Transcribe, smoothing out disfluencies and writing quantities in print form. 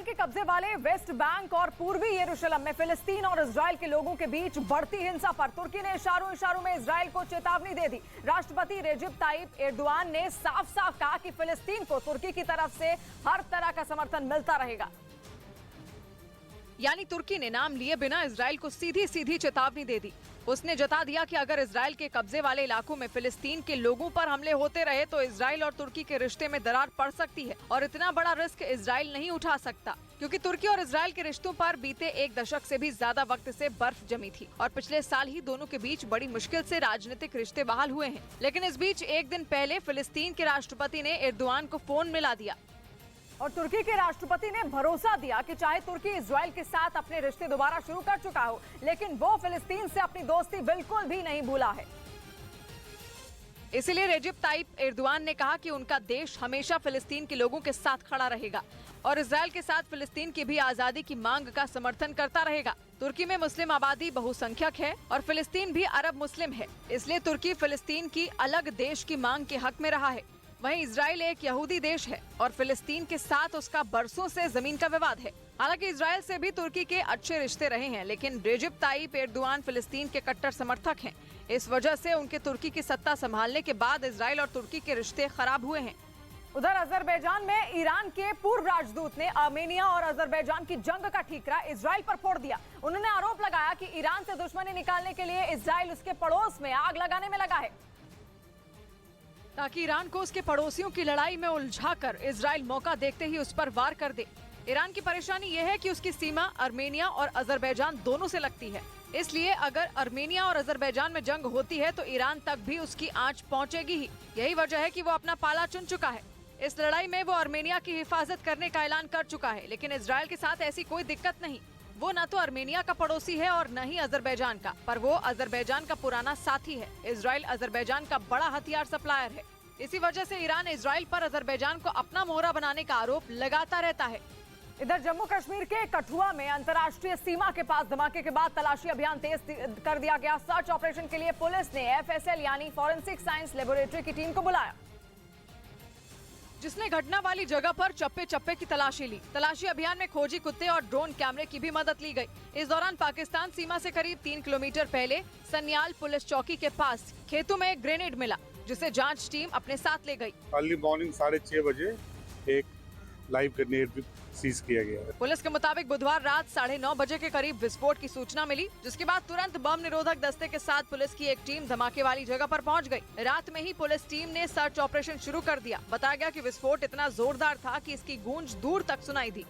के कब्जे वाले वेस्ट बैंक और पूर्वी यरूशलेम में फिलिस्तीन और इजराइल के लोगों के बीच बढ़ती हिंसा पर तुर्की ने इशारों में इजराइल को चेतावनी दे दी। राष्ट्रपति रेजिप ताइप एर्दोआन ने साफ साफ कहा कि फिलिस्तीन को तुर्की की तरफ से हर तरह का समर्थन मिलता रहेगा। यानी तुर्की ने नाम लिए बिना इजराइल को सीधी सीधी चेतावनी दे दी। उसने जता दिया कि अगर इजराइल के कब्जे वाले इलाकों में फिलिस्तीन के लोगों पर हमले होते रहे तो इजराइल और तुर्की के रिश्ते में दरार पड़ सकती है और इतना बड़ा रिस्क इजराइल नहीं उठा सकता, क्योंकि तुर्की और इजराइल के रिश्तों पर बीते एक दशक से भी ज्यादा वक्त से बर्फ जमी थी और पिछले साल ही दोनों के बीच बड़ी मुश्किल से राजनीतिक रिश्ते बहाल हुए हैं। लेकिन इस बीच एक दिन पहले फिलिस्तीन के राष्ट्रपति ने एर्दोआन को फोन मिला दिया और तुर्की के राष्ट्रपति ने भरोसा दिया कि चाहे तुर्की इजराइल के साथ अपने रिश्ते दोबारा शुरू कर चुका हो, लेकिन वो फिलिस्तीन से अपनी दोस्ती बिल्कुल भी नहीं भूला है। इसलिए रेजिप ताइप एर्दोआन ने कहा कि उनका देश हमेशा फिलिस्तीन के लोगों के साथ खड़ा रहेगा और इजराइल के साथ फिलिस्तीन की भी आजादी की मांग का समर्थन करता रहेगा। तुर्की में मुस्लिम आबादी बहुसंख्यक है और फिलिस्तीन भी अरब मुस्लिम है, इसलिए तुर्की फिलिस्तीन की अलग देश की मांग के हक में रहा है। वहीं इजराइल एक यहूदी देश है और फिलिस्तीन के साथ उसका बरसों से जमीन का विवाद है। हालांकि इजराइल से भी तुर्की के अच्छे रिश्ते रहे हैं, लेकिन रेजिप ताइप एर्दोआन फिलिस्तीन के कट्टर समर्थक हैं। इस वजह से उनके तुर्की की सत्ता संभालने के बाद इजराइल और तुर्की के रिश्ते खराब हुए हैं। उधर अजरबैजान में ईरान के पूर्व राजदूत ने आर्मेनिया और अजरबैजान की जंग का ठीकरा इजराइल पर फोड़ दिया। उन्होंने आरोप लगाया कि ईरान से दुश्मनी निकालने के लिए इजराइल उसके पड़ोस में आग लगाने में लगा है, ताकि ईरान को उसके पड़ोसियों की लड़ाई में उलझाकर इजराइल मौका देखते ही उस पर वार कर दे। ईरान की परेशानी यह है कि उसकी सीमा आर्मेनिया और अजरबैजान दोनों से लगती है, इसलिए अगर आर्मेनिया और अजरबैजान में जंग होती है तो ईरान तक भी उसकी आंच पहुंचेगी ही। यही वजह है कि वो अपना पाला चुन चुका है। इस लड़ाई में वो आर्मेनिया की हिफाजत करने का ऐलान कर चुका है, लेकिन इजराइल के साथ ऐसी कोई दिक्कत नहीं। वो न तो आर्मेनिया का पड़ोसी है और न ही अजरबैजान का, पर वो अजरबैजान का पुराना साथी है। इजराइल अजरबैजान का बड़ा हथियार सप्लायर है। इसी वजह से ईरान इजराइल पर अजरबैजान को अपना मोहरा बनाने का आरोप लगाता रहता है। इधर जम्मू कश्मीर के कठुआ में अंतर्राष्ट्रीय सीमा के पास धमाके के बाद तलाशी अभियान तेज कर दिया गया। सर्च ऑपरेशन के लिए पुलिस ने FSL यानी फॉरेंसिक साइंस लेबोरेटरी की टीम को बुलाया, जिसने घटना वाली जगह पर चप्पे चप्पे की तलाशी ली। तलाशी अभियान में खोजी कुत्ते और ड्रोन कैमरे की भी मदद ली गई। इस दौरान पाकिस्तान सीमा से करीब 3 किलोमीटर पहले सन्याल पुलिस चौकी के पास खेतों में एक ग्रेनेड मिला, जिसे जांच टीम अपने साथ ले गई। अर्ली मॉर्निंग 6:30 बजे एक लाइव ग्रेनेड भी सीज किया गया है। पुलिस के मुताबिक बुधवार रात 9:30 बजे के करीब विस्फोट की सूचना मिली, जिसके बाद तुरंत बम निरोधक दस्ते के साथ पुलिस की एक टीम धमाके वाली जगह पर पहुंच गई। रात में ही पुलिस टीम ने सर्च ऑपरेशन शुरू कर दिया। बताया गया कि विस्फोट इतना जोरदार था कि इसकी गूंज दूर तक सुनाई दी।